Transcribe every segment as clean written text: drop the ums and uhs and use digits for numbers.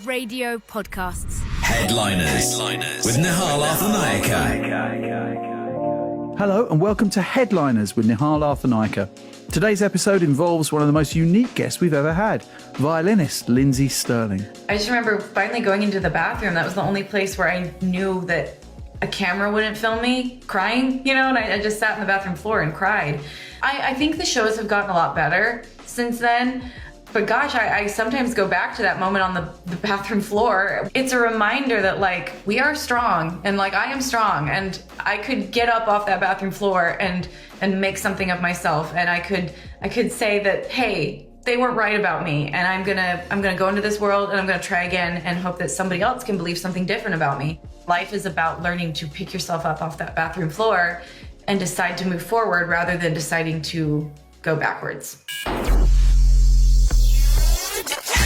Radio podcasts. Headliners with Nihal Arthanaika. Hello and welcome to Headliners with Nihal Arthanaika. Today's episode involves one of the most unique guests we've ever had, violinist Lindsey Stirling. I just remember finally going into the bathroom. That was the only place where I knew that a camera wouldn't film me crying, and I just sat in the bathroom floor and cried. I think the shows have gotten a lot better since then. But gosh, I sometimes go back to that moment on the bathroom floor. It's a reminder that we are strong and I am strong and I could get up off that bathroom floor and make something of myself. And I could say that, hey, they weren't right about me. And I'm gonna go into this world and I'm gonna try again and hope that somebody else can believe something different about me. Life is about learning to pick yourself up off that bathroom floor and decide to move forward rather than deciding to go backwards.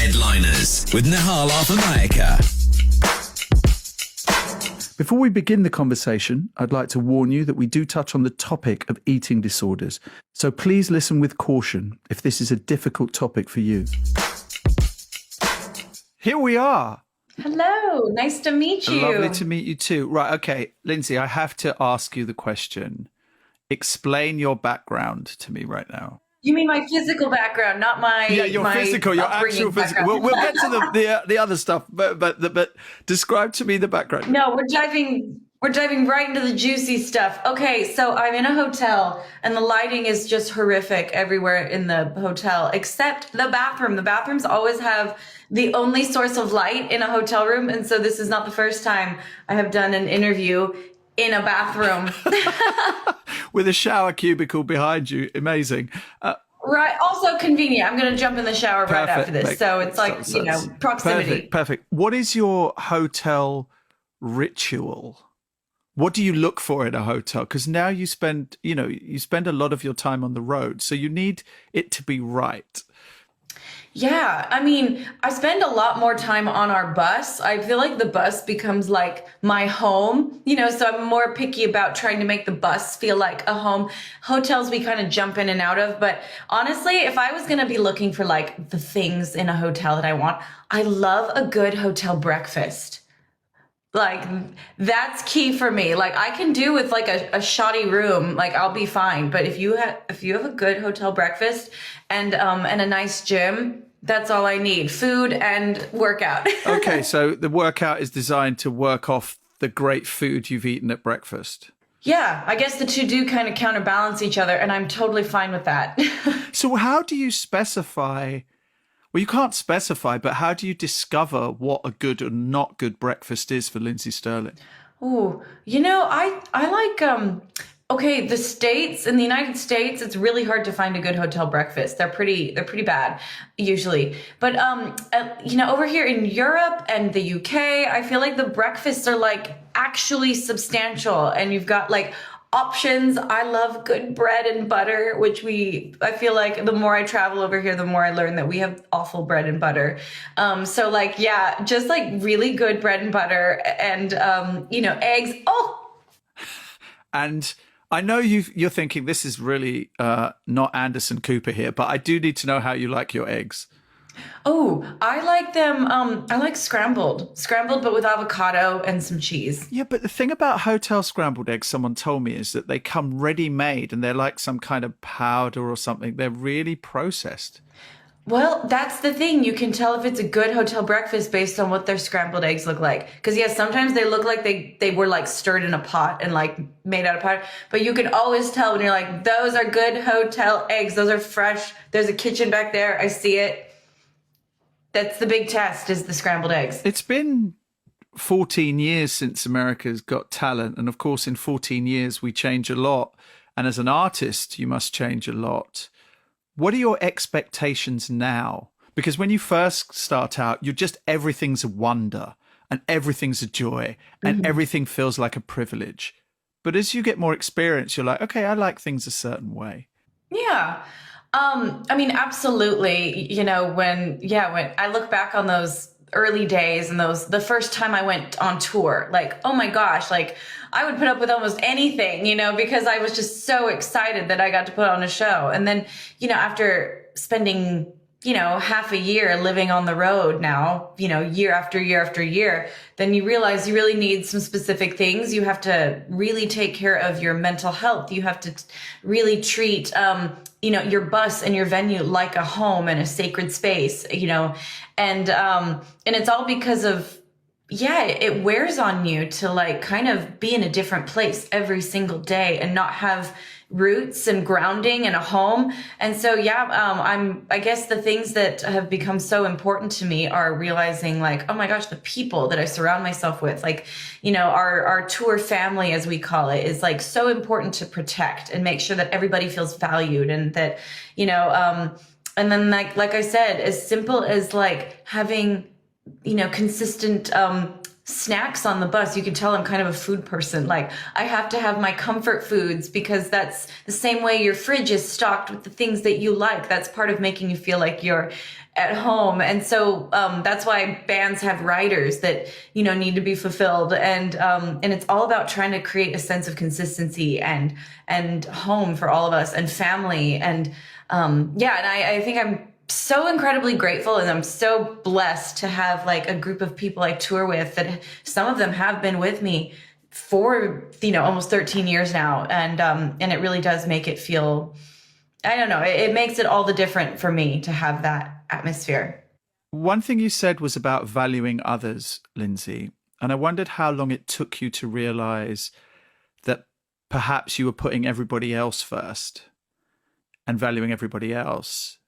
Headliners with Nihal Arthanaika. Before we begin the conversation, I'd like to warn you that we do touch on the topic of eating disorders. So please listen with caution if this is a difficult topic for you. Here we are. Hello, nice to meet you. Lovely to meet you too. Right, okay, Lindsey, I have to ask you the question. Explain your background to me right now. You mean my physical background, not my your actual physical. We'll get to the other stuff, but describe to me the background. No, we're diving right into the juicy stuff. Okay, so I'm in a hotel and the lighting is just horrific everywhere in the hotel except the bathroom. The bathrooms always have the only source of light in a hotel room, and so this is not the first time I have done an interview in a bathroom. With a shower cubicle behind you. Amazing. Right. Also convenient. I'm going to jump in the shower right after this. So it's proximity. Perfect. What is your hotel ritual? What do you look for in a hotel? Because now you spend a lot of your time on the road. So you need it to be right. Yeah, I mean, I spend a lot more time on our bus. I feel like the bus becomes like my home, so I'm more picky about trying to make the bus feel like a home. Hotels we kind of jump in and out of, but honestly, if I was going to be looking for the things in a hotel that I want, I love a good hotel breakfast. That's key for me. I can do with a shoddy room, I'll be fine. But if you have a good hotel breakfast and a nice gym, that's all I need. Food and workout. Okay, so the workout is designed to work off the great food you've eaten at breakfast. Yeah, I guess the two do kind of counterbalance each other, and I'm totally fine with that. So how do you specify? Well, you can't specify, but how do you discover what a good or not good breakfast is for Lindsey Stirling? Oh, I like, the States, in the United States, it's really hard to find a good hotel breakfast. They're pretty bad usually. But, over here in Europe and the UK, I feel like the breakfasts are actually substantial and you've got options. I love good bread and butter, which I feel like the more I travel over here, the more I learn that we have awful bread and butter. Just really good bread and butter and, eggs. Oh! And I know you're thinking this is really not Anderson Cooper here, but I do need to know how you like your eggs. Oh, I like them. I like scrambled, but with avocado and some cheese. Yeah, but the thing about hotel scrambled eggs, someone told me, is that they come ready-made and they're like some kind of powder or something. They're really processed. Well, that's the thing. You can tell if it's a good hotel breakfast based on what their scrambled eggs look like. Because yes, sometimes they look like they were stirred in a pot and made out of powder. But you can always tell when you're those are good hotel eggs. Those are fresh. There's a kitchen back there. I see it. That's the big test, is the scrambled eggs. It's been 14 years since America's Got Talent. And of course, in 14 years, we change a lot. And as an artist, you must change a lot. What are your expectations now? Because when you first start out, everything's a wonder and everything's a joy and everything feels like a privilege. But as you get more experience, you're like, okay, I like things a certain way. Yeah. Absolutely. When I look back on those early days and the first time I went on tour, oh my gosh, I would put up with almost anything, because I was just so excited that I got to put on a show. And then, after spending half a year living on the road now, year after year after year, then you realize you really need some specific things. You have to really take care of your mental health. You have to really treat, your bus and your venue like a home and a sacred space, and it's all because of, it wears on you to like kind of be in a different place every single day and not have roots and grounding and a home. And so, I guess the things that have become so important to me are realizing like, oh my gosh, the people that I surround myself with, like, our tour family, as we call it, is like so important to protect and make sure that everybody feels valued, and that, and then like I said, as simple as like having, consistent, snacks on the bus. You can tell I'm kind of a food person. Like, I have to have my comfort foods because that's the same way your fridge is stocked with the things that you like. That's part of making you feel like you're at home. And so that's why bands have riders that, need to be fulfilled. And it's all about trying to create a sense of consistency and home for all of us, and family. And I think I'm so incredibly grateful, and I'm so blessed to have like a group of people I tour with that some of them have been with me for, almost 13 years now. And it really does make it feel, I don't know, it makes it all the different for me to have that atmosphere. One thing you said was about valuing others, Lindsey, and I wondered how long it took you to realize that perhaps you were putting everybody else first and valuing everybody else,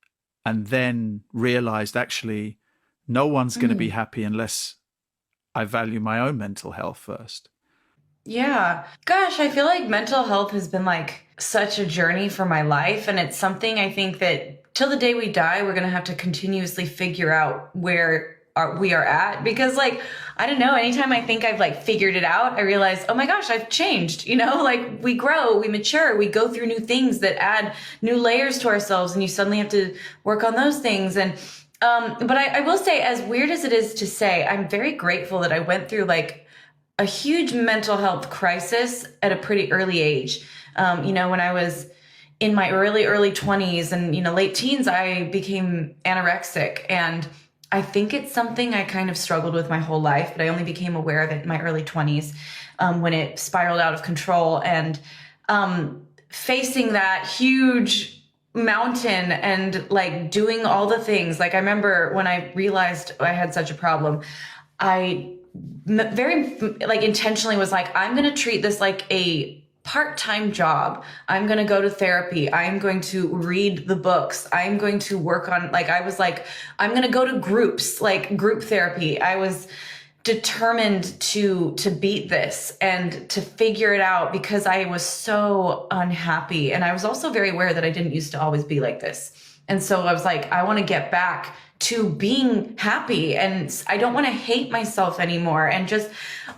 and then realized actually no one's going to be happy unless I value my own mental health first. Yeah. Gosh, I feel like mental health has been like such a journey for my life. And it's something I think that till the day we die, we're going to have to continuously figure out where we are at. Because like, I don't know, anytime I think I've like figured it out, I realize, oh my gosh, I've changed, like we grow, we mature, we go through new things that add new layers to ourselves, and you suddenly have to work on those things. And, but I will say, as weird as it is to say, I'm very grateful that I went through like a huge mental health crisis at a pretty early age. When I was in my early 20s and, late teens, I became anorexic, and I think it's something I kind of struggled with my whole life, but I only became aware of it in my early 20s when it spiraled out of control. And facing that huge mountain and like doing all the things, like I remember when I realized I had such a problem, I very like intentionally was like, I'm going to treat this like a part-time job. I'm going to go to therapy. I'm going to read the books. I'm going to work on, like, I was like, I'm going to go to groups, like group therapy. I was determined to beat this and to figure it out because I was so unhappy. And I was also very aware that I didn't used to always be like this. And so I was like, I want to get back to being happy, and I don't want to hate myself anymore. And just,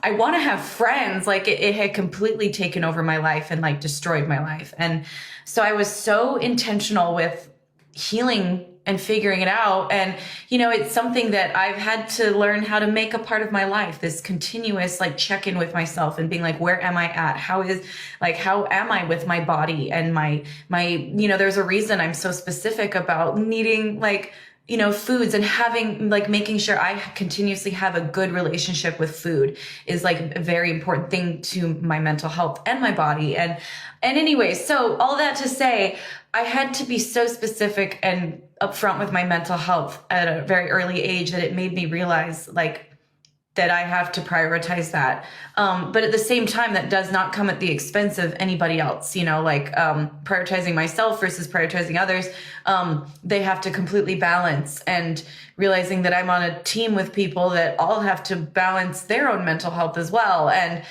I want to have friends. Like it had completely taken over my life and like destroyed my life. And so I was so intentional with healing and figuring it out. And, it's something that I've had to learn how to make a part of my life, this continuous like check-in with myself and being like, where am I at? How am I with my body and my, there's a reason I'm so specific about needing like, foods, and having like making sure I continuously have a good relationship with food is like a very important thing to my mental health and my body. And anyway, so all that to say, I had to be so specific and upfront with my mental health at a very early age that it made me realize like that I have to prioritize that. But at the same time, that does not come at the expense of anybody else, prioritizing myself versus prioritizing others. They have to completely balance, and realizing that I'm on a team with people that all have to balance their own mental health as well. And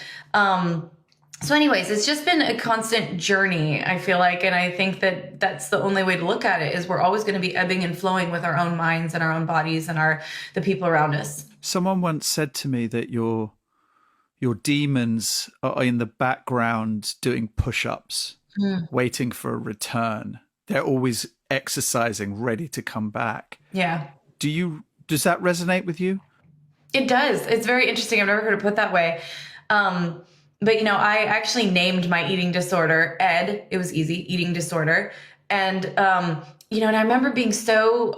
so anyways, it's just been a constant journey, I feel like. And I think that that's the only way to look at it, is we're always going to be ebbing and flowing with our own minds and our own bodies and the people around us. Someone once said to me that your demons are in the background doing push-ups, waiting for a return. They're always exercising, ready to come back. Yeah. Does that resonate with you? It does. It's very interesting. I've never heard it put that way. But, I actually named my eating disorder Ed. It was easy, eating disorder. And, and I remember being so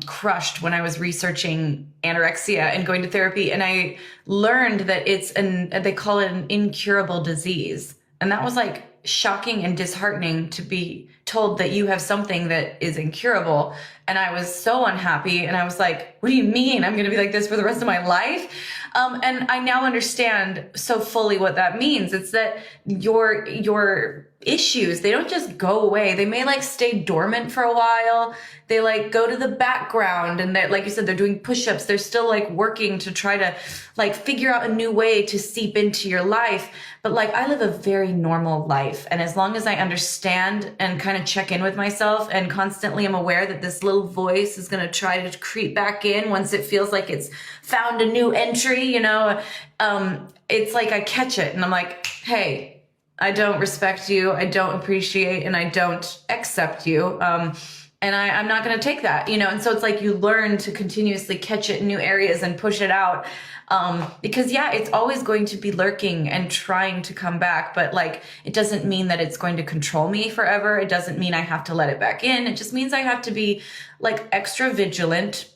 crushed when I was researching anorexia and going to therapy. And I learned that they call it an incurable disease. And that was like shocking and disheartening to be told that you have something that is incurable. And I was so unhappy. And I was like, what do you mean? I'm going to be like this for the rest of my life? And I now understand so fully what that means. It's that your issues, they don't just go away. They may like stay dormant for a while. They like go to the background, and that, like you said, they're doing push-ups. They're still like working to try to like figure out a new way to seep into your life. But like, I live a very normal life. And as long as I understand and kind of check in with myself and constantly am aware that this little voice is going to try to creep back in once it feels like it's found a new entry, it's like I catch it and I'm like, hey, I don't respect you, I don't appreciate, and I don't accept you. And I'm not going to take that, And so it's like you learn to continuously catch it in new areas and push it out. Because it's always going to be lurking and trying to come back. But like, it doesn't mean that it's going to control me forever. It doesn't mean I have to let it back in. It just means I have to be like extra vigilant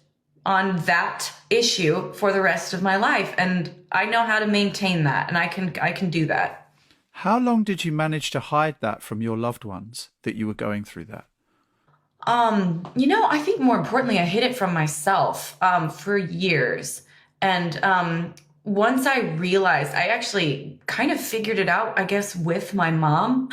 on that issue for the rest of my life. And I know how to maintain that, and I can do that. How long did you manage to hide that from your loved ones, that you were going through that? I think more importantly, I hid it from myself for years. And once I realized, I actually kind of figured it out, I guess, with my mom.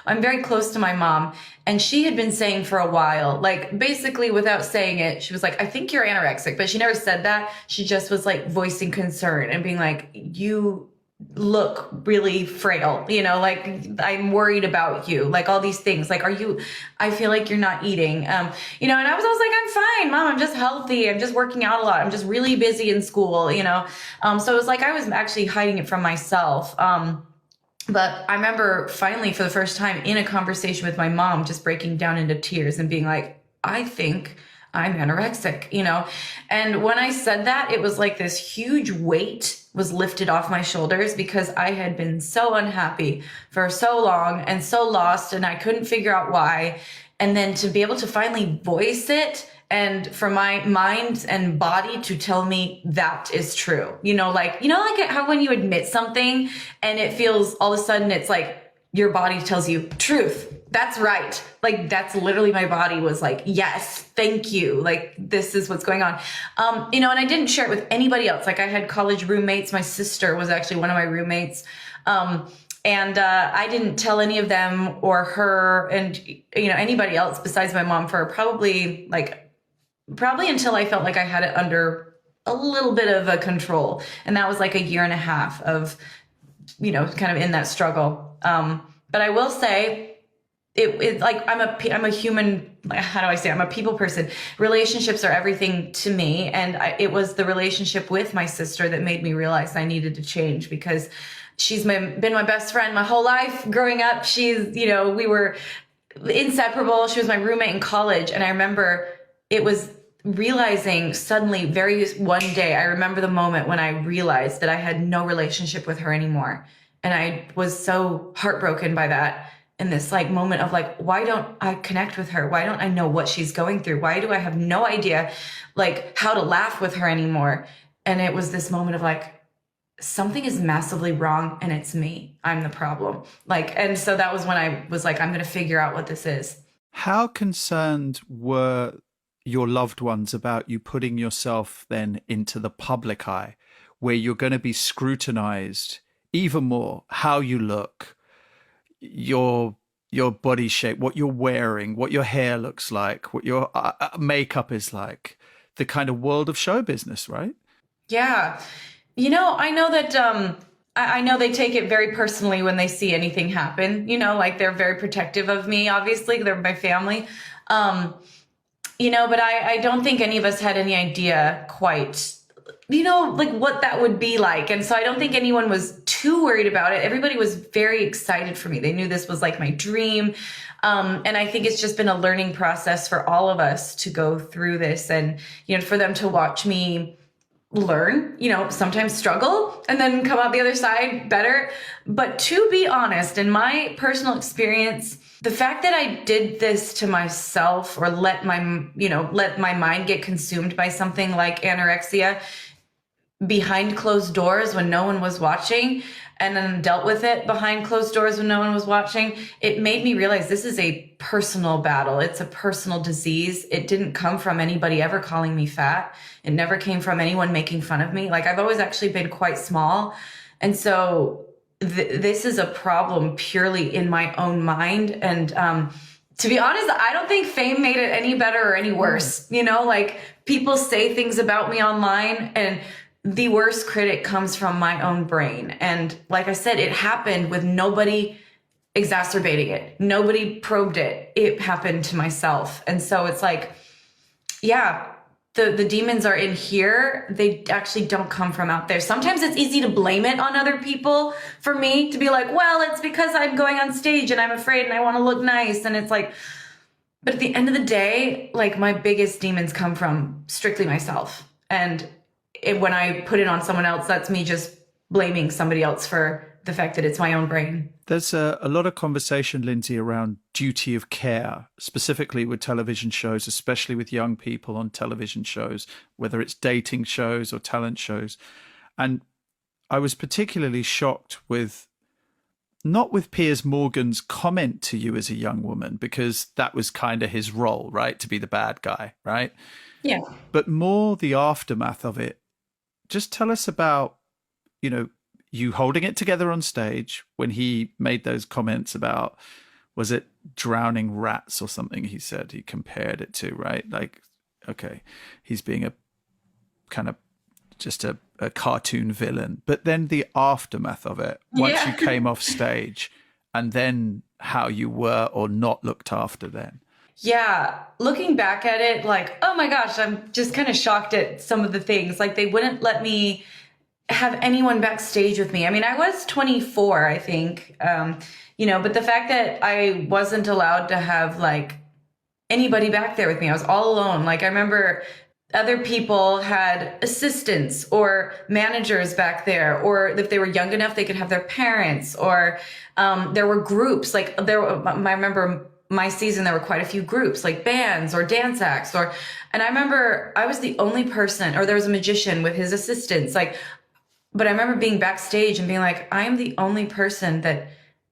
I'm very close to my mom, and she had been saying for a while, like basically without saying it, she was like, I think you're anorexic, but she never said that. She just was like voicing concern and being like, you look really frail, like I'm worried about you, like all these things, like, I feel like you're not eating, and I was like, I'm fine, Mom, I'm just healthy, I'm just working out a lot, I'm just really busy in school, so it was like I was actually hiding it from myself. But I remember finally for the first time in a conversation with my mom, just breaking down into tears and being like, I think I'm anorexic, and when I said that, it was like this huge weight was lifted off my shoulders, because I had been so unhappy for so long and so lost, and I couldn't figure out why. And then to be able to finally voice it, and for my mind and body to tell me that is true, like how when you admit something and it feels all of a sudden it's like your body tells you truth. That's right. Like, that's literally my body was like, yes, thank you. Like, this is what's going on. And I didn't share it with anybody else. Like, I had college roommates. My sister was actually one of my roommates. And I didn't tell any of them or her and, anybody else besides my mom for probably until I felt like I had it under a little bit of a control. And that was like a year and a half of, kind of in that struggle. But I will say, it like I'm a human, how do I say, I'm a people person. Relationships are everything to me. And it was the relationship with my sister that made me realize I needed to change, because she's been my best friend my whole life growing up. She's, we were inseparable. She was my roommate in college. And I remember it was realizing suddenly one day, I remember the moment when I realized that I had no relationship with her anymore. And I was so heartbroken by that. In this like moment of like, why don't I connect with her? Why don't I know what she's going through? Why do I have no idea like how to laugh with her anymore? And it was this moment of like, something is massively wrong and it's me. I'm the problem. And so that was when I was like, I'm going to figure out what this is. How concerned were your loved ones about you putting yourself then into the public eye, where you're going to be scrutinized even more, how you look, your body shape, what you're wearing, what your hair looks like, what your makeup is like, the kind of world of show business, right? Yeah. I know that I know they take it very personally when they see anything happen, like they're very protective of me, obviously, they're my family. But I don't think any of us had any idea quite, like what that would be like. And so I don't think anyone was too worried about it. Everybody was very excited for me. They knew this was like my dream. And I think it's just been a learning process for all of us to go through this, and, for them to watch me learn, sometimes struggle and then come out the other side better. But to be honest, in my personal experience, the fact that I did this to myself or let my mind get consumed by something like anorexia behind closed doors when no one was watching, and then dealt with it behind closed doors when no one was watching, it made me realize this is a personal battle. It's a personal disease. It didn't come from anybody ever calling me fat. It never came from anyone making fun of me. Like, I've always actually been quite small. And so this is a problem purely in my own mind. And to be honest, I don't think fame made it any better or any worse. Like, people say things about me online, and the worst critic comes from my own brain. And like I said, it happened with nobody exacerbating it. Nobody probed it. It happened to myself. And so it's like, yeah, the demons are in here. They actually don't come from out there. Sometimes it's easy to blame it on other people for me, to be like, well, it's because I'm going on stage and I'm afraid and I want to look nice. And it's like, but at the end of the day, like, my biggest demons come from strictly myself. And when I put it on someone else, that's me just blaming somebody else for the fact that it's my own brain. There's a lot of conversation, Lindsey, around duty of care, specifically with television shows, especially with young people on television shows, whether it's dating shows or talent shows. And I was particularly shocked not with Piers Morgan's comment to you as a young woman, because that was kind of his role, right? To be the bad guy, right? Yeah. But more the aftermath of it. Just tell us about, you holding it together on stage when he made those comments about, was it drowning rats or something he said he compared it to, right? Like, okay, he's being a kind of just a cartoon villain. But then the aftermath of it, once you came off stage, and then how you were or not looked after then. Yeah, looking back at it, like, oh my gosh, I'm just kind of shocked at some of the things. Like, they wouldn't let me have anyone backstage with me. I mean, I was 24, I think, but the fact that I wasn't allowed to have like anybody back there with me, I was all alone. Like, I remember other people had assistants or managers back there, or if they were young enough, they could have their parents, or there were groups. Like, I remember my season, there were quite a few groups, like bands or dance acts, and I remember I was the only person, or there was a magician with his assistants, but I remember being backstage and being like, I am the only person that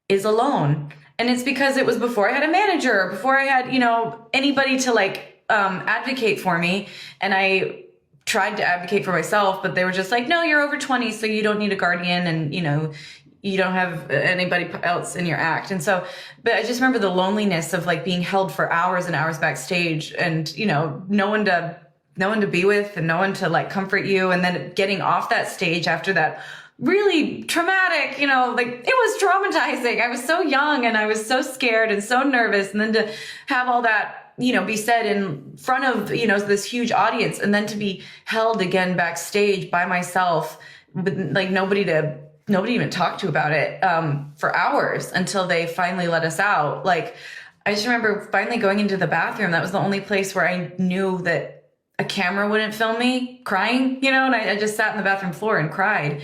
is alone. And it's because it was before I had a manager, before I had, anybody to advocate for me. And I tried to advocate for myself, but they were just like, no, you're over 20, so you don't need a guardian, and, you don't have anybody else in your act. And so, but I just remember the loneliness of like being held for hours and hours backstage, and, no one to be with, and no one to like comfort you. And then getting off that stage after that really traumatic, it was traumatizing. I was so young and I was so scared and so nervous. And then to have all that, be said in front of, this huge audience, and then to be held again backstage by myself with like nobody even talked to about it for hours until they finally let us out. Like, I just remember finally going into the bathroom. That was the only place where I knew that a camera wouldn't film me crying, and I just sat in the bathroom floor and cried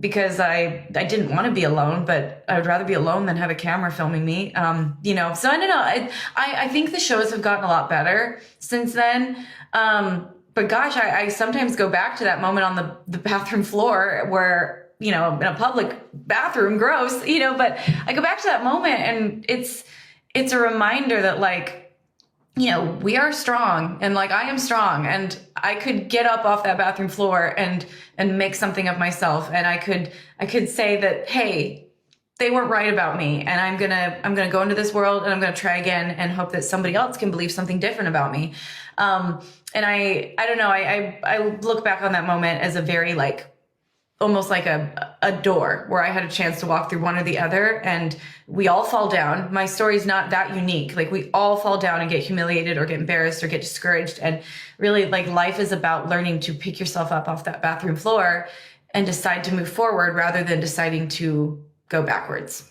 because I didn't want to be alone, but I would rather be alone than have a camera filming me. So I don't know. I think the shows have gotten a lot better since then. But gosh, I sometimes go back to that moment on the bathroom floor where, in a public bathroom, gross, but I go back to that moment, and it's a reminder that like, we are strong, and like, I am strong, and I could get up off that bathroom floor and make something of myself. And I could say that, hey, they weren't right about me, and I'm gonna go into this world, and I'm gonna try again and hope that somebody else can believe something different about me. And I don't know, I look back on that moment as a very like, almost like a door where I had a chance to walk through one or the other, and we all fall down. My story's not that unique. Like, we all fall down and get humiliated or get embarrassed or get discouraged. And really, like, life is about learning to pick yourself up off that bathroom floor and decide to move forward rather than deciding to go backwards.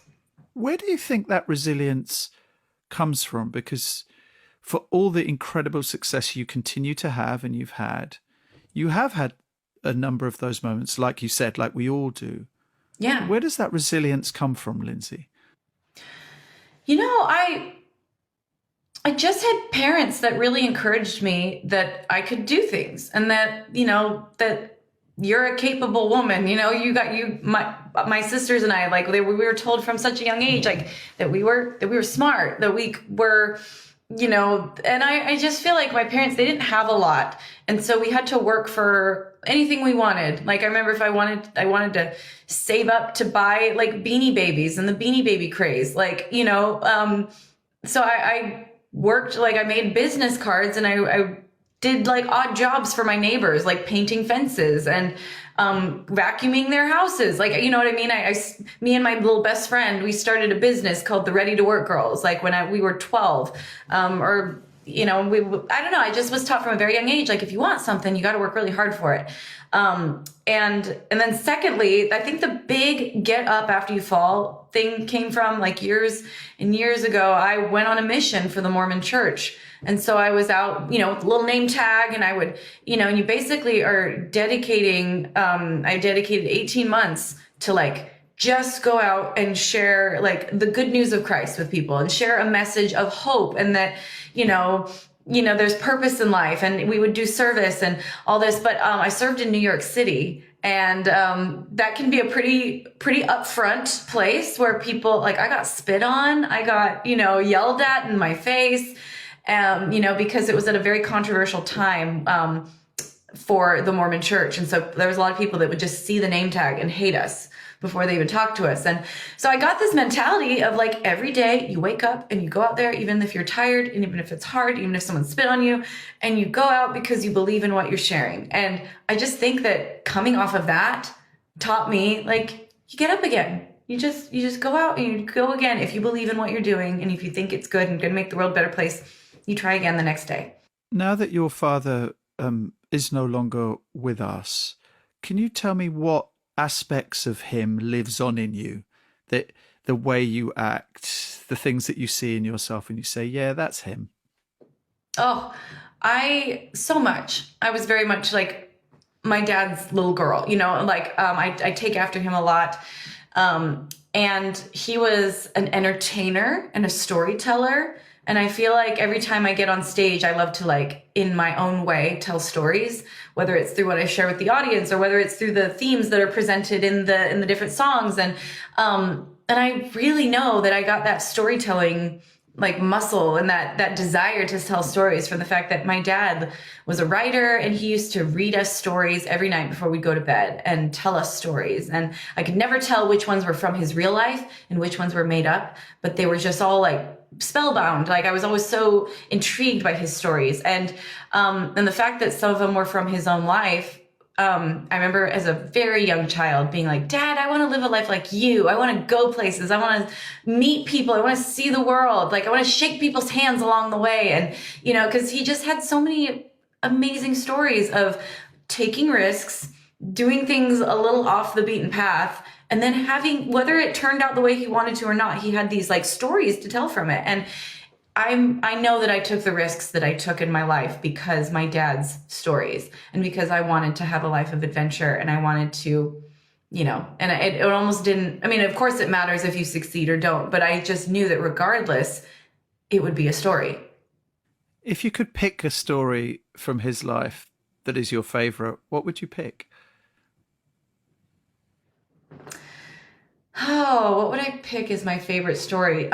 Where do you think that resilience comes from? Because for all the incredible success you continue to have and you've had, you have had a number of those moments, like you said, like we all do. Yeah. Where does that resilience come from, Lindsey? You know, I just had parents that really encouraged me that I could do things, and that, you know, that you're a capable woman. You know, my sisters and I, like, we were told from such a young age, like, that we were smart, that we were, you know, and I just feel like my parents, they didn't have a lot. And so we had to work for anything we wanted. Like, I remember if I wanted to save up to buy like Beanie Babies and the Beanie Baby craze, like, you know, so I worked, like, I made business cards, and I did like odd jobs for my neighbors, like painting fences and vacuuming their houses. Like, you know what I mean? Me and my little best friend, we started a business called the Ready to Work Girls, like when we were 12, or, you know, I don't know. I just was taught from a very young age, like, if you want something, you got to work really hard for it. And then secondly, I think the big get up after you fall thing came from, like, years and years ago, I went on a mission for the Mormon Church. And so I was out, you know, with a little name tag, and I would, you know, and you basically are dedicating, I dedicated 18 months to, like, just go out and share, like, the good news of Christ with people, and share a message of hope, and that, you know, there's purpose in life. And we would do service and all this. But I served in New York City, and that can be a pretty upfront place where people, like, I got spit on, I got, you know, yelled at in my face, you know, because it was at a very controversial time for the Mormon Church. And so there was a lot of people that would just see the name tag and hate us before they would talk to us. And so I got this mentality of, like, every day you wake up and you go out there, even if you're tired, and even if it's hard, even if someone spit on you, and you go out because you believe in what you're sharing. And I just think that coming off of that taught me, like, you get up again. You just go out and you go again. If you believe in what you're doing, and if you think it's good and going to make the world a better place, you try again the next day. Now that your father is no longer with us, can you tell me what aspects of him lives on in you, that the way you act, the things that you see in yourself and you say, yeah, that's him? Oh, so much. I was very much like my dad's little girl, you know, like, I take after him a lot. And he was an entertainer and a storyteller. And I feel like every time I get on stage, I love to, like, in my own way, tell stories, whether it's through what I share with the audience, or whether it's through the themes that are presented in the different songs. And I really know that I got that storytelling, like, muscle, and that desire to tell stories from the fact that my dad was a writer, and he used to read us stories every night before we'd go to bed and tell us stories. And I could never tell which ones were from his real life and which ones were made up, but they were just all, like, spellbound. Like, I was always so intrigued by his stories. And the fact that some of them were from his own life, I remember as a very young child being like, Dad, I want to live a life like you. I want to go places. I want to meet people. I want to see the world. Like, I want to shake people's hands along the way. And, you know, because he just had so many amazing stories of taking risks, doing things a little off the beaten path, and then having, whether it turned out the way he wanted to or not, he had these, like, stories to tell from it. And I know that I took the risks that I took in my life because my dad's stories, and because I wanted to have a life of adventure, and I wanted to, you know, and it almost didn't, I mean, of course it matters if you succeed or don't, but I just knew that regardless, it would be a story. If you could pick a story from his life that is your favorite, what would you pick? Oh, what would I pick as my favorite story?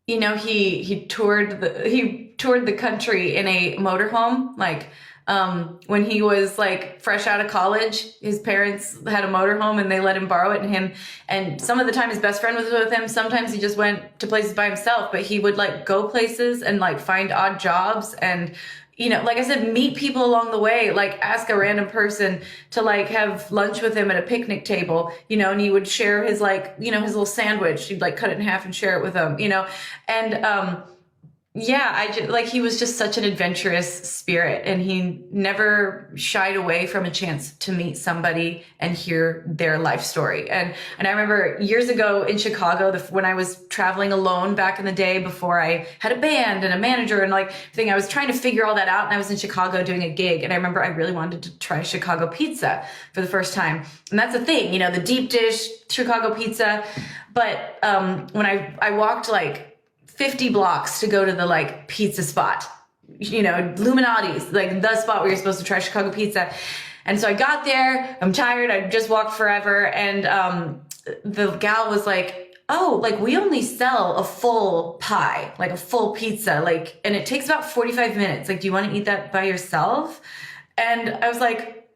You know, he toured the country in a motorhome. Like, when he was, like, fresh out of college, his parents had a motorhome and they let him borrow it. And some of the time his best friend was with him. Sometimes he just went to places by himself, but he would, like, go places and, like, find odd jobs and, you know, like I said, meet people along the way, like, ask a random person to, like, have lunch with him at a picnic table, you know, and he would share his, like, you know, his little sandwich. He'd, like, cut it in half and share it with them, you know. And Yeah, like he was just such an adventurous spirit, and he never shied away from a chance to meet somebody and hear their life story. And I remember years ago in Chicago, when I was traveling alone back in the day before I had a band and a manager and like thing, I was trying to figure all that out, and I was in Chicago doing a gig, and I remember I really wanted to try Chicago pizza for the first time. And that's the thing, the deep dish Chicago pizza. But when I walked like 50 blocks to go to the like pizza spot, Illuminati's, like the spot where you're supposed to try Chicago pizza. And so I got there, I'm tired, I just walked forever. And the gal was like, oh, like we only sell a full pie, like a full pizza, like, and it takes about 45 minutes. Like, do you want to eat that by yourself? And I was like,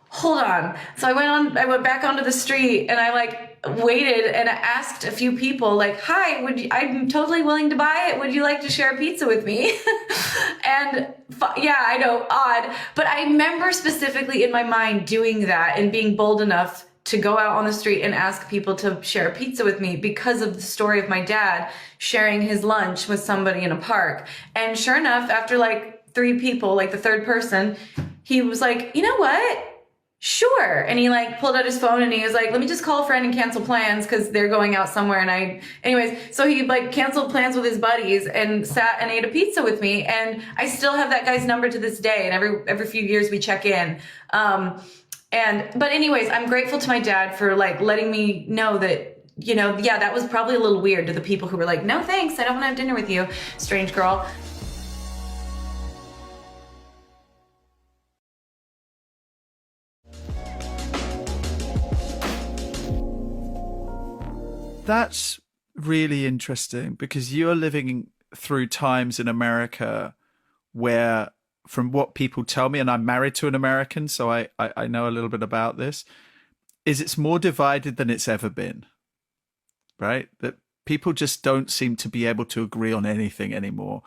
hold on. So I went back onto the street, and I like waited and I asked a few people like, hi, I'm totally willing to buy it. Would you like to share a pizza with me? And yeah, I know, odd. But I remember specifically in my mind doing that and being bold enough to go out on the street and ask people to share a pizza with me because of the story of my dad sharing his lunch with somebody in a park. And sure enough, after like 3 people, like the third person, he was like, you know what? Sure. And he like pulled out his phone and he was like, let me just call a friend and cancel plans because they're going out somewhere. And anyways, so he like canceled plans with his buddies and sat and ate a pizza with me. And I still have that guy's number to this day. And every few years we check in. But anyways, I'm grateful to my dad for like letting me know that, yeah, that was probably a little weird to the people who were like, no, thanks. I don't want to have dinner with you, strange girl. That's really interesting because you're living through times in America where, from what people tell me, and I'm married to an American, so I know a little bit about this, is it's more divided than it's ever been, right? That people just don't seem to be able to agree on anything anymore.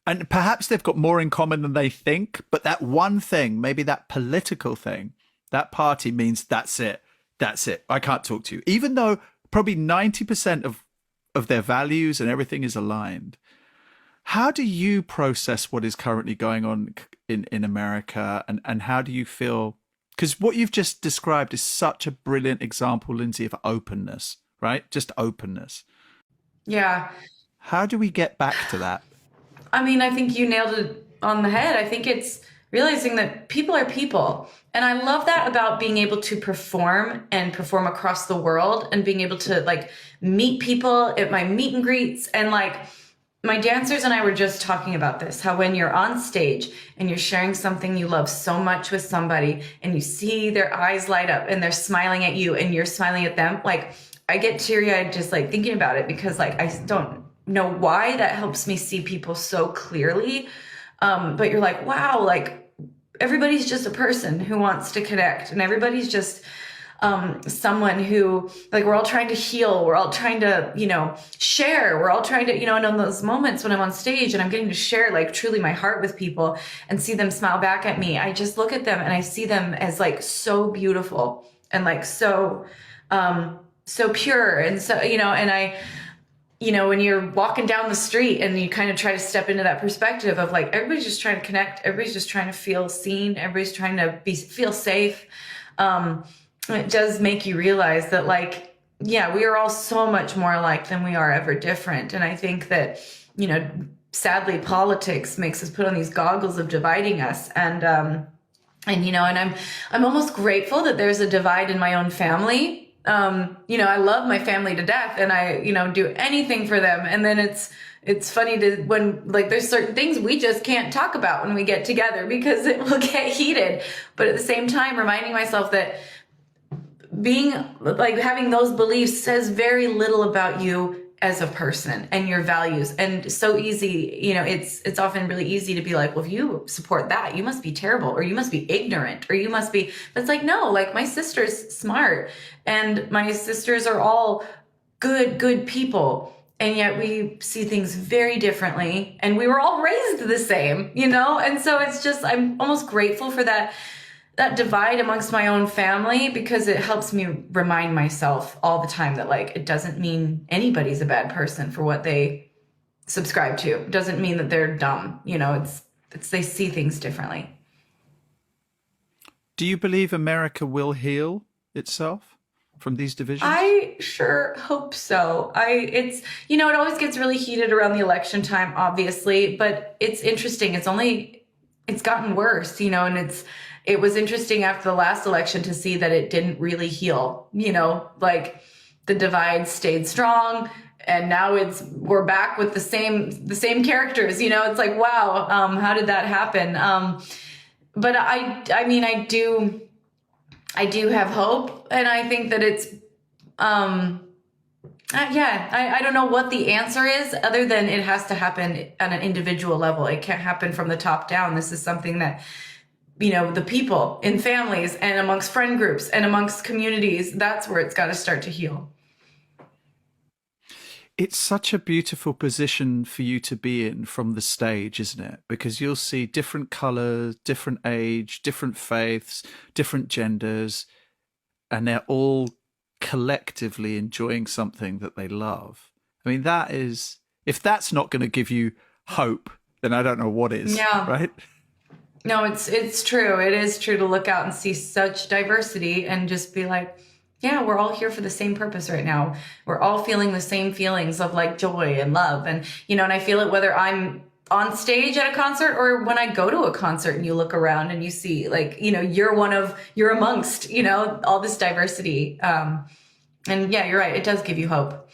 And perhaps they've got more in common than they think, but that one thing, maybe that political thing, that party means that's it. That's it. I can't talk to you. Even though probably 90% of their values and everything is aligned. How do you process what is currently going on in America, and how do you feel? Because what you've just described is such a brilliant example, Lindsey, of openness, right? Just openness. Yeah. How do we get back to that? I mean, I think you nailed it on the head. I think it's realizing that people are people. And I love that about being able to perform across the world and being able to like meet people at my meet and greets. And like my dancers and I were just talking about this, how when you're on stage and you're sharing something you love so much with somebody and you see their eyes light up and they're smiling at you and you're smiling at them, like I get teary-eyed just like thinking about it, because like I don't know why that helps me see people so clearly. But you're like, wow, like everybody's just a person who wants to connect, and everybody's just someone who, like, we're all trying to heal. We're all trying to, share. We're all trying to, and in those moments when I'm on stage and I'm getting to share like truly my heart with people and see them smile back at me, I just look at them and I see them as like so beautiful and like so pure. And so, and I, when you're walking down the street and you kind of try to step into that perspective of like, everybody's just trying to connect. Everybody's just trying to feel seen. Everybody's trying to feel safe. It does make you realize that like, yeah, we are all so much more alike than we are ever different. And I think that, sadly, politics makes us put on these goggles of dividing us. And I'm almost grateful that there's a divide in my own family. I love my family to death and I, do anything for them. And then it's funny when like there's certain things we just can't talk about when we get together because it will get heated. But at the same time, reminding myself that being like having those beliefs says very little about you as a person and your values. And so easy, it's often really easy to be like, well, if you support that, you must be terrible, or you must be ignorant, or you must be, but it's like, no, like my sister's smart and my sisters are all good people. And yet we see things very differently and we were all raised the same, And so it's just, I'm almost grateful for that divide amongst my own family, because it helps me remind myself all the time that like, it doesn't mean anybody's a bad person for what they subscribe to. It doesn't mean that they're dumb. It's they see things differently. Do you believe America will heal itself from these divisions? I sure hope so. It always gets really heated around the election time, obviously, but it's interesting. It's gotten worse, and it was interesting after the last election to see that it didn't really heal, like the divide stayed strong, and now we're back with the same characters, it's like, wow, how did that happen? But I do have hope, and I think that it's, I don't know what the answer is other than it has to happen on an individual level. It can't happen from the top down. This is something that, the people in families and amongst friend groups and amongst communities, that's where it's got to start to heal. It's such a beautiful position for you to be in from the stage, isn't it? Because you'll see different colors, different age, different faiths, different genders, and they're all collectively enjoying something that they love. I mean, if that's not going to give you hope, then I don't know what is, right? No, it's true. It is true to look out and see such diversity and just be like, yeah, we're all here for the same purpose right now. We're all feeling the same feelings of like joy and love. And, and I feel it whether I'm on stage at a concert or when I go to a concert and you look around and you see like, you're amongst, all this diversity. And yeah, you're right. It does give you hope.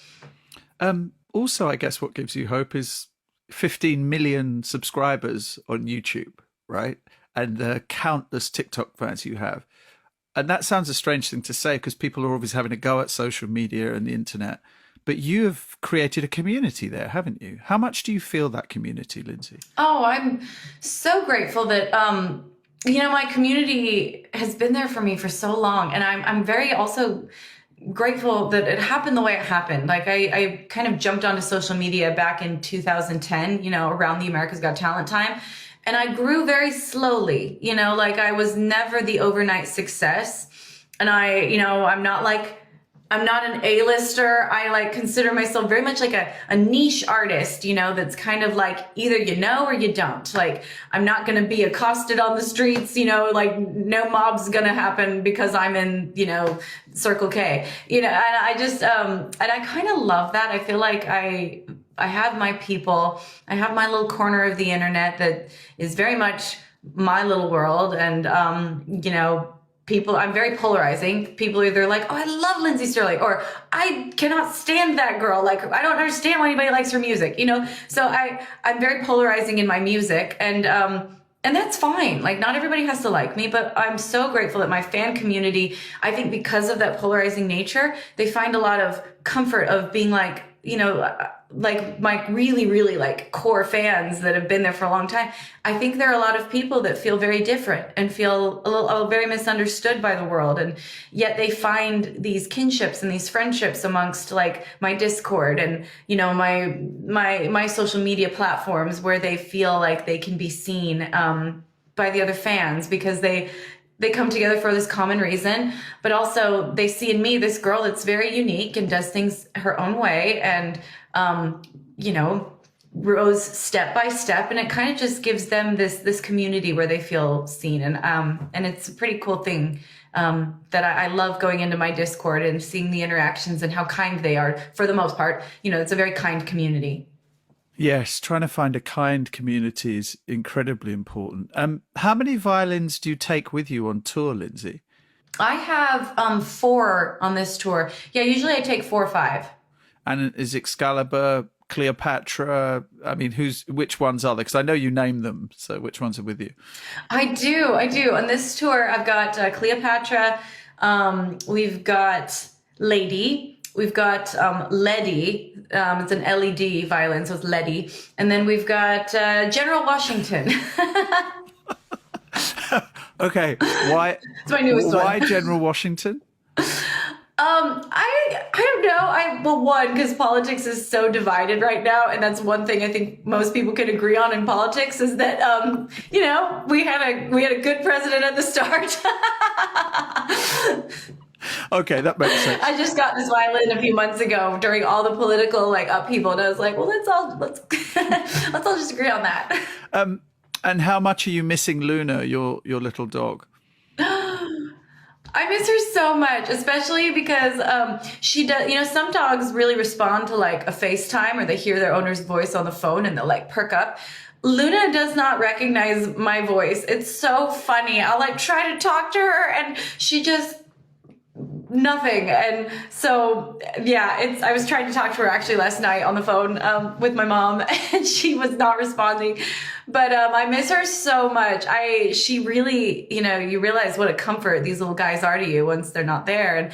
Also, I guess what gives you hope is 15 million subscribers on YouTube, right? And the countless TikTok fans you have. And that sounds a strange thing to say because people are always having a go at social media and the internet. But you have created a community there, haven't you? How much do you feel that community, Lindsey? Oh, I'm so grateful that, my community has been there for me for so long. And I'm very also grateful that it happened the way it happened. Like I kind of jumped onto social media back in 2010, around the America's Got Talent time. And I grew very slowly, like I was never the overnight success. And I'm not an A-lister. I consider myself very much like a niche artist, that's kind of like either or you don't. Like I'm not going to be accosted on the streets, like no mob's going to happen because I'm in, Circle K, and I just, and I kind of love that. I feel like I have my people. I have my little corner of the internet that is very much my little world. And, people, I'm very polarizing. People either like, oh, I love Lindsey Stirling, or I cannot stand that girl. Like, I don't understand why anybody likes her music, So I'm very polarizing in my music. And that's fine. Like, not everybody has to like me, but I'm so grateful that my fan community, I think because of that polarizing nature, they find a lot of comfort of being like, like my really, really like core fans that have been there for a long time. I think there are a lot of people that feel very different and feel a little very misunderstood by the world. And yet they find these kinships and these friendships amongst like my Discord and, my social media platforms where they feel like they can be seen, by the other fans because they come together for this common reason, but also they see in me this girl that's very unique and does things her own way and, rose step by step. And it kind of just gives them this community where they feel seen. And it's a pretty cool thing that I love going into my Discord and seeing the interactions and how kind they are for the most part. It's a very kind community. Yes, trying to find a kind community is incredibly important. How many violins do you take with you on tour, Lindsey? I have 4 on this tour. Yeah, usually I take 4 or 5. And is Excalibur, Cleopatra? I mean, which ones are there? Because I know you name them. So which ones are with you? I do. On this tour, I've got Cleopatra. We've got Lady. We've got Letty. It's an LED violin, so it's Letty. And then we've got General Washington. Okay, why? It's my newest one. Why General Washington? I don't know. One, because politics is so divided right now, and that's one thing I think most people can agree on in politics is that we had a good president at the start. Okay, that makes sense. I just got this violin a few months ago during all the political like upheaval, and I was like, well, let's let's all just agree on that. And how much are you missing Luna, your little dog? I miss her so much, especially because she does, some dogs really respond to like a FaceTime or they hear their owner's voice on the phone and they'll like perk up. Luna does not recognize my voice. It's so funny. I'll like try to talk to her and she just nothing. And so, yeah, I was trying to talk to her actually last night on the phone with my mom and she was not responding. But I miss her so much. She really, you realize what a comfort these little guys are to you once they're not there. And,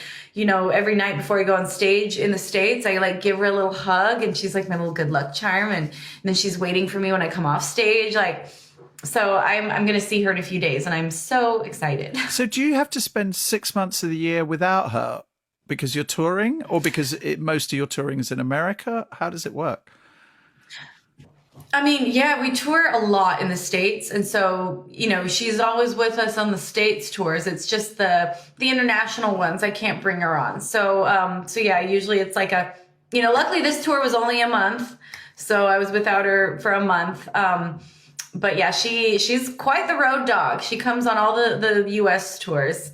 every night before I go on stage in the States, I like give her a little hug and she's like my little good luck charm. And then she's waiting for me when I come off stage. So I'm going to see her in a few days and I'm so excited. So do you have to spend 6 months of the year without her because you're touring or because most of your touring is in America? How does it work? I mean, yeah, we tour a lot in the States. And so, she's always with us on the States tours. It's just the international ones I can't bring her on. So yeah, usually it's like luckily this tour was only a month. So I was without her for a month. But yeah, she's quite the road dog. She comes on all the US tours.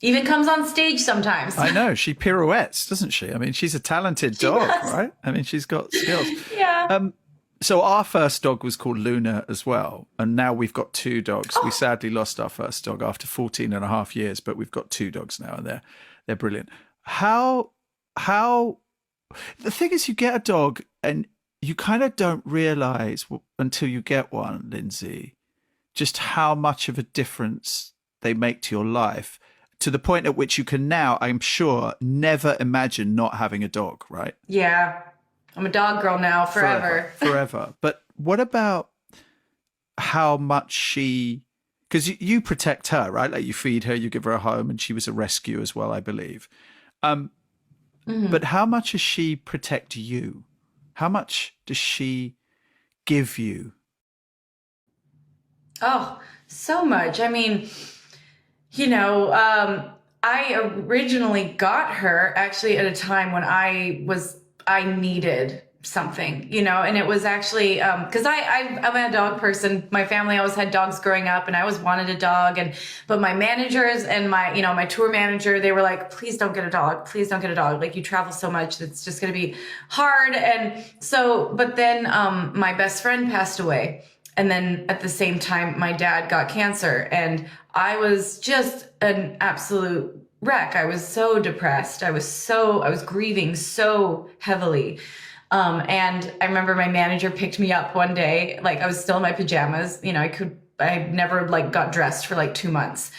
Even comes on stage sometimes. I know. She pirouettes, doesn't she? I mean, she's a talented dog, right? I mean, she's got skills. Yeah. So our first dog was called Luna as well. And now we've got 2 dogs. We sadly lost our first dog after 14 and a half years, but we've got 2 dogs now and they're brilliant. How the thing is you get a dog and you kind of don't realize until you get one, Lindsey, just how much of a difference they make to your life to the point at which you can now, I'm sure, never imagine not having a dog, right? Yeah. I'm a dog girl now, forever. Forever. But what about how much because you protect her, right? Like you feed her, you give her a home, and she was a rescue as well, I believe. But how much does she protect you? How much does she give you? Oh, so much. I mean, I originally got her actually at a time when I needed something, and it was actually, cause I'm a dog person. My family always had dogs growing up and I always wanted a dog. But my managers and my tour manager, they were like, please don't get a dog. Please don't get a dog. Like you travel so much. It's just going to be hard. And so, but then, my best friend passed away. And then at the same time, my dad got cancer and I was just an absolute wreck. I was so depressed. I was grieving so heavily. And I remember my manager picked me up one day, like I was still in my pajamas. I never got dressed for 2 months.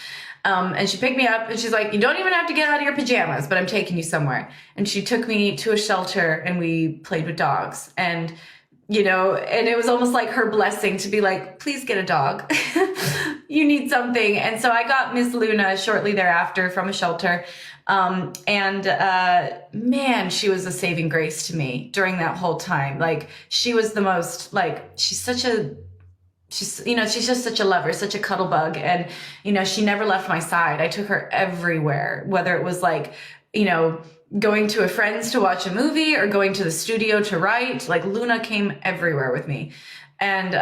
And she picked me up and she's like, you don't even have to get out of your pajamas, but I'm taking you somewhere. And she took me to a shelter and we played with dogs and it was almost like her blessing to be like, please get a dog. You need something. And so I got Miss Luna shortly thereafter from a shelter. Man, she was a saving grace to me during that whole time. She was the most, she's just such a lover, such a cuddle bug. And, she never left my side. I took her everywhere, whether it was going to a friend's to watch a movie or going to the studio to write. Luna came everywhere with me. And,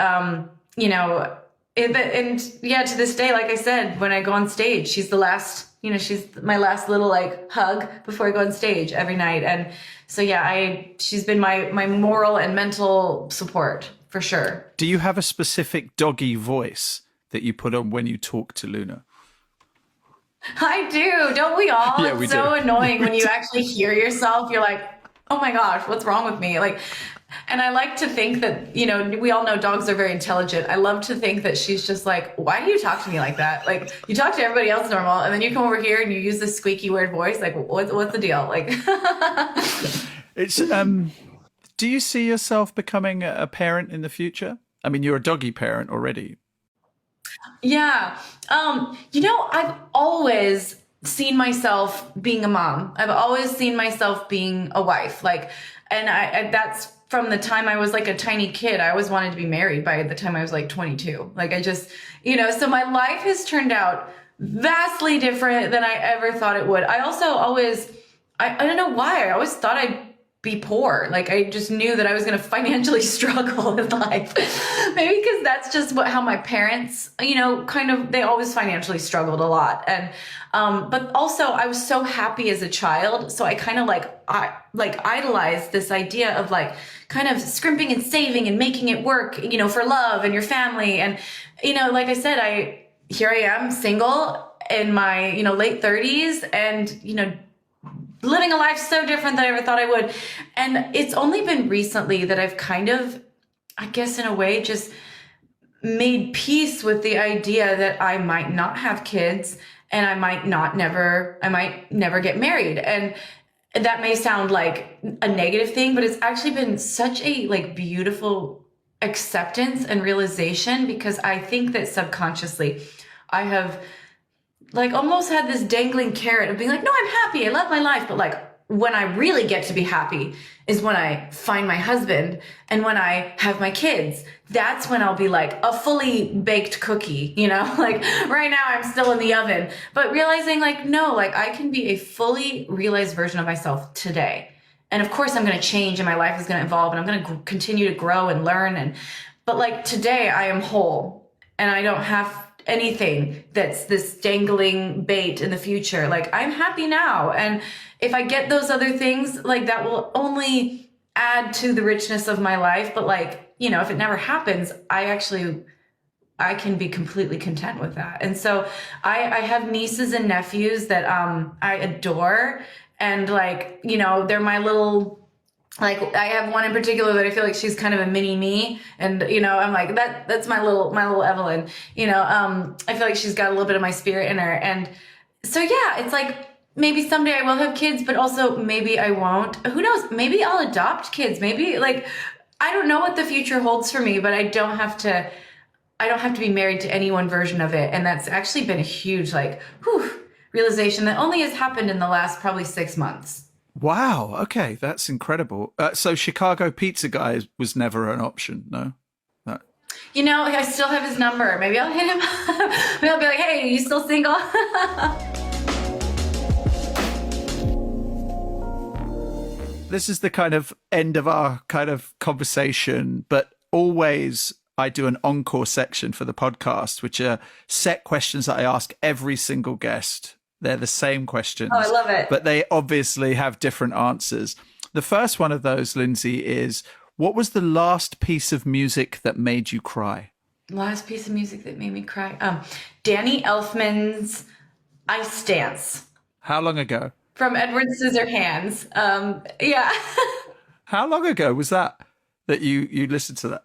to this day, like I said, when I go on stage, she's the last, she's my last little hug before I go on stage every night. And so, yeah, she's been my moral and mental support for sure. Do you have a specific doggy voice that you put on when you talk to Luna? I do. Don't we all? Yeah, it's so annoying when you actually hear yourself. You're like, oh my gosh, what's wrong with me? And I like to think that, we all know dogs are very intelligent. I love to think that she's just like, why do you talk to me like that? You talk to everybody else normal and then you come over here and you use this squeaky weird voice. What's the deal? It's, do you see yourself becoming a parent in the future? I mean, you're a doggy parent already. Yeah. I've always seen myself being a mom. I've always seen myself being a wife. And that's from the time I was a tiny kid. I always wanted to be married by the time I was 22. So my life has turned out vastly different than I ever thought it would. I also always, I don't know why, I always thought I'd be poor. Like, I just knew that I was going to financially struggle in life. Maybe because that's just how my parents, kind of, they always financially struggled a lot. And, but also I was so happy as a child. So I kind of idolized this idea of like kind of scrimping and saving and making it work, for love and your family. And, like I said, here I am single in my, late 30s and, living a life so different than I ever thought I would. And it's only been recently that I've kind of, I guess in a way, just made peace with the idea that I might not have kids and I might never get married. And that may sound like a negative thing, but it's actually been such a like beautiful acceptance and realization, because I think that subconsciously I have like almost had this dangling carrot of being like, no, I'm happy, I love my life. But like when I really get to be happy is when I find my husband and when I have my kids. That's when I'll be like a fully baked cookie, like right now I'm still in the oven, but realizing like, no, like I can be a fully realized version of myself today. And of course I'm going to change and my life is going to evolve and I'm going to continue to grow and learn. But like today I am whole and I don't have anything that's this dangling bait in the future. Like I'm happy now. And if I get those other things, like that will only add to the richness of my life. But like, if it never happens, I can be completely content with that. And so I have nieces and nephews that I adore. And like, they're my little, like I have one in particular that I feel like she's kind of a mini me. And, I'm like, that's my little Evelyn, I feel like she's got a little bit of my spirit in her. And so, yeah, it's like, maybe someday I will have kids, but also maybe I won't. Who knows? Maybe I'll adopt kids. Maybe like, I don't know what the future holds for me, but I don't have to be married to any one version of it. And that's actually been a huge, realization that only has happened in the last probably 6 months. Wow. Okay. That's incredible. So Chicago Pizza Guy was never an option. No. I still have his number. Maybe I'll hit him. Maybe I'll be like, hey, you still single? This is the kind of end of our kind of conversation, but always I do an encore section for the podcast, which are set questions that I ask every single guest. They're the same questions. Oh, I love it. But they obviously have different answers. The first one of those, Lindsey, is what was the last piece of music that made you cry? Last piece of music that made me cry? Danny Elfman's Ice Dance. How long ago? From Edward Scissorhands. Yeah. How long ago was that you listened to that?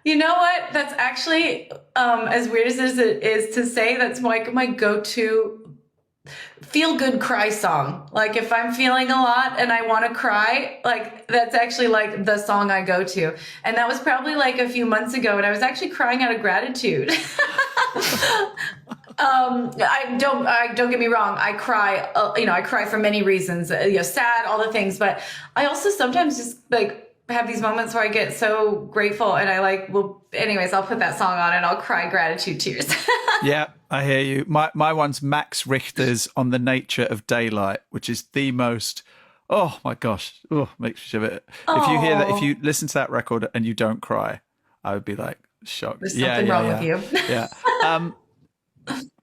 You know what? That's actually, as weird as it is to say, that's like my go-to feel-good cry song. Like if I'm feeling a lot and I want to cry, like that's actually like the song I go to. And that was probably like a few months ago and I was actually crying out of gratitude. I don't get me wrong. I cry, I cry for many reasons, sad, all the things, but I also sometimes just like have these moments where I get so grateful and I anyways, I'll put that song on and I'll cry gratitude tears. Yeah, I hear you. My one's Max Richter's On the Nature of Daylight, which is the most, oh my gosh, makes me shiver. If you hear that, if you listen to that record and you don't cry, I would be like shocked. There's something wrong with you. Yeah.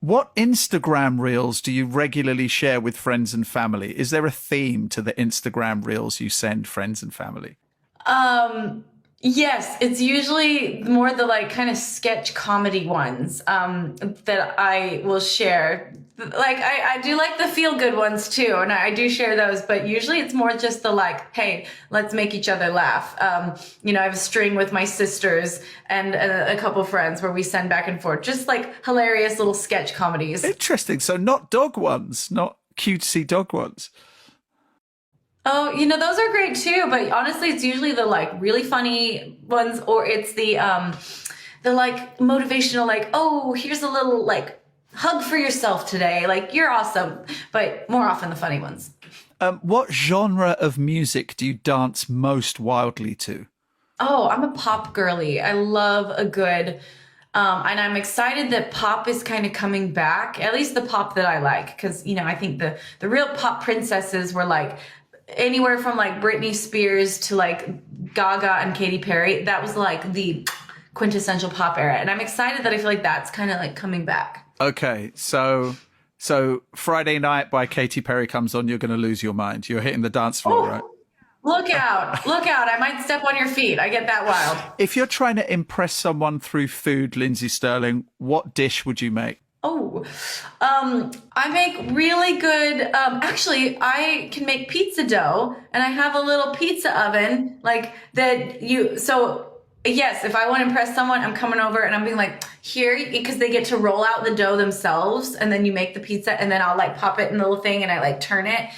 What Instagram reels do you regularly share with friends and family? Is there a theme to the Instagram reels you send friends and family? Yes, it's usually more the like kind of sketch comedy ones that I will share. Like I do like the feel good ones too, and I do share those, but usually it's more just the like, hey, let's make each other laugh. I have a string with my sisters and a couple friends where we send back and forth, just like hilarious little sketch comedies. Interesting. So not dog ones, not cutesy dog ones. Oh, those are great too, but honestly, it's usually the like really funny ones, or it's the like motivational, like, oh, here's a little like hug for yourself today, like you're awesome, but more often the funny ones. What genre of music do you dance most wildly to? Oh, I'm a pop girly. I love a good And I'm excited that pop is kind of coming back, at least the pop that I like. Because, I think the real pop princesses were like anywhere from like Britney Spears to like Gaga and Katy Perry. That was like the quintessential pop era. And I'm excited that I feel like that's kind of like coming back. Okay, so Friday Night by Katy Perry comes on, you're going to lose your mind. You're hitting the dance floor, right? Look out. Look out. I might step on your feet. I get that wild. If you're trying to impress someone through food, Lindsey Stirling, what dish would you make? I make really good, actually, I can make pizza dough, and I have a little pizza oven so yes, if I want to impress someone, I'm coming over and I'm being like, here, because they get to roll out the dough themselves, and then you make the pizza, and then I'll like pop it in the little thing and I like turn it.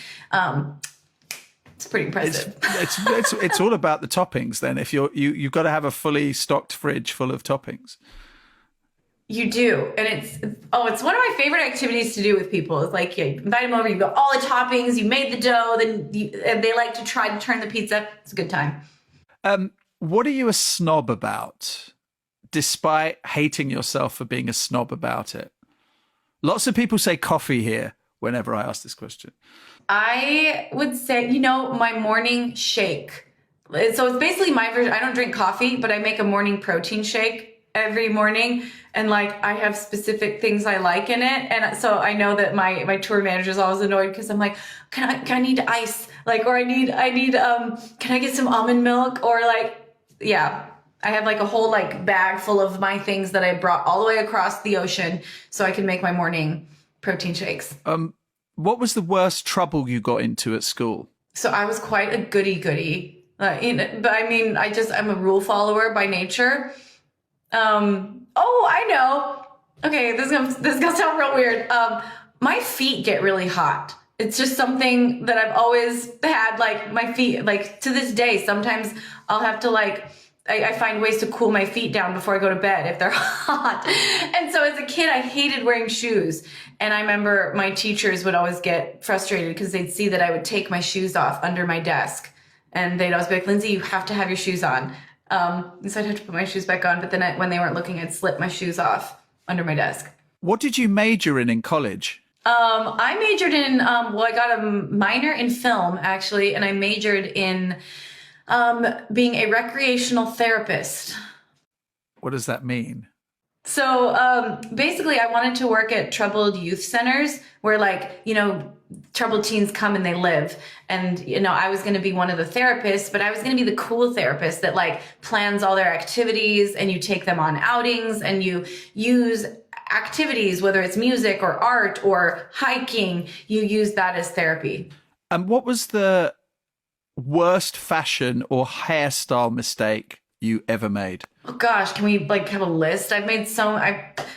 It's pretty impressive. It's all about the toppings then. If you've got to have a fully stocked fridge full of toppings. You do. And it's one of my favorite activities to do with people. It's like, you invite them over, you got all the toppings, you made the dough, and they like to try to turn the pizza. It's a good time. What are you a snob about, despite hating yourself for being a snob about it? Lots of people say coffee here whenever I ask this question. I would say, my morning shake. So it's basically my version. I don't drink coffee, but I make a morning protein shake every morning. And like, I have specific things I like in it. And so I know that my tour manager is always annoyed because I'm like, can I need ice? Like, or I need, can I get some almond milk? Or like, yeah, I have like a whole like bag full of my things that I brought all the way across the ocean so I can make my morning protein shakes. What was the worst trouble you got into at school? So I was quite a goody. But I mean, I'm a rule follower by nature. I know. Okay, this is gonna sound real weird. My feet get really hot. It's just something that I've always had, like my feet, like to this day, sometimes I'll have to like, I find ways to cool my feet down before I go to bed if they're hot. And so as a kid, I hated wearing shoes. And I remember my teachers would always get frustrated because they'd see that I would take my shoes off under my desk. And they'd always be like, Lindsey, you have to have your shoes on. And so I'd have to put my shoes back on. But then when they weren't looking, I'd slip my shoes off under my desk. What did you major in college? I majored in, I got a minor in film, actually. And I majored in being a recreational therapist. What does that mean? So basically, I wanted to work at troubled youth centers where, like, troubled teens come and they live. And, I was going to be one of the therapists, but I was going to be the cool therapist that, like, plans all their activities, and you take them on outings and you use activities, whether it's music or art or hiking, you use that as therapy. And what was the worst fashion or hairstyle mistake you ever made? Oh gosh, can we like have a list? I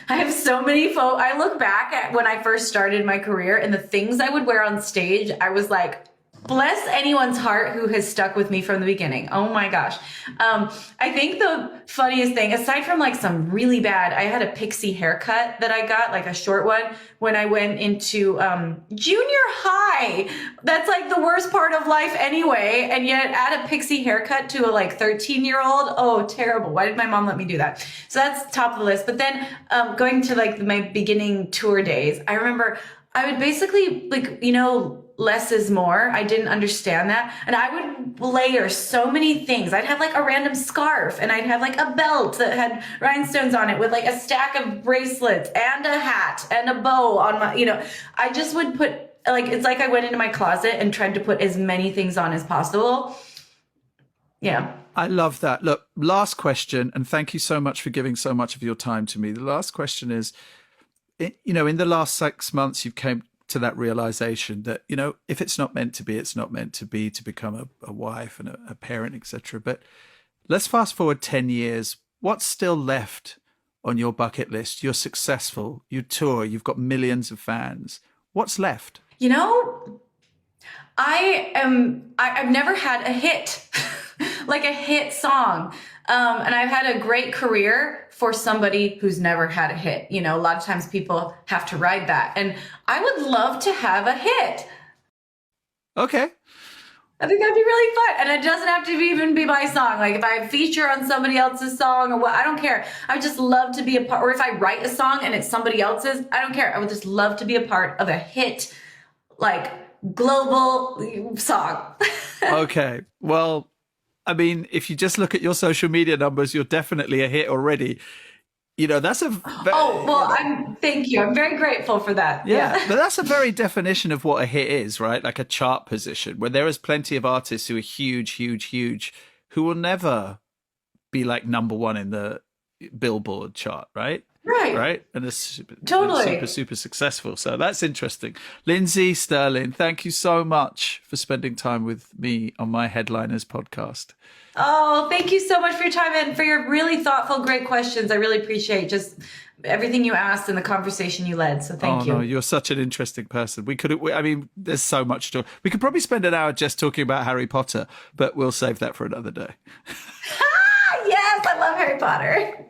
have so many I look back at when I first started my career and the things I would wear on stage. I was like, bless anyone's heart who has stuck with me from the beginning. Oh my gosh. I think the funniest thing, aside from like some really bad, I had a pixie haircut that I got, like a short one, when I went into junior high. That's like the worst part of life anyway. And yet add a pixie haircut to a like 13-year-old. Oh, terrible. Why did my mom let me do that? So that's top of the list. But then going to like my beginning tour days, I remember I would basically like, less is more. I didn't understand that. And I would layer so many things. I'd have like a random scarf, and I'd have like a belt that had rhinestones on it with like a stack of bracelets and a hat and a bow on my, I just would put like, it's like I went into my closet and tried to put as many things on as possible. Yeah. I love that. Look, last question, and thank you so much for giving so much of your time to me. The last question is, in the last 6 months, you've came to that realization that, if it's not meant to be, it's not meant to be, to become a wife and a parent, etc. But let's fast forward 10 years. What's still left on your bucket list? You're successful, you tour, you've got millions of fans. What's left? I've never had a hit, like a hit song. And I've had a great career for somebody who's never had a hit. A lot of times people have to ride that. And I would love to have a hit. Okay. I think that'd be really fun. And it doesn't have to even be my song. Like if I feature on somebody else's song or what, I don't care. I would just love to be a part, or if I write a song and it's somebody else's, I don't care. I would just love to be a part of a hit, like global song. Okay. Well, I mean, if you just look at your social media numbers, you're definitely a hit already. You know, that's a thank you. I'm very grateful for that. Yeah, but that's a very definition of what a hit is, right? Like a chart position, where there is plenty of artists who are huge, huge, huge, who will never be like number one in the Billboard chart, right? Right. And it's super successful. So that's interesting. Lindsey Stirling, thank you so much for spending time with me on my Headliners podcast. Oh, thank you so much for your time and for your really thoughtful, great questions. I really appreciate just everything you asked and the conversation you led. So thank you. No, you're such an interesting person. There's so much to. We could probably spend an hour just talking about Harry Potter, but we'll save that for another day. Yes, I love Harry Potter.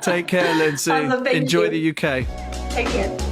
Take care, Lindsey. Awesome, Enjoy you. the UK. Take care.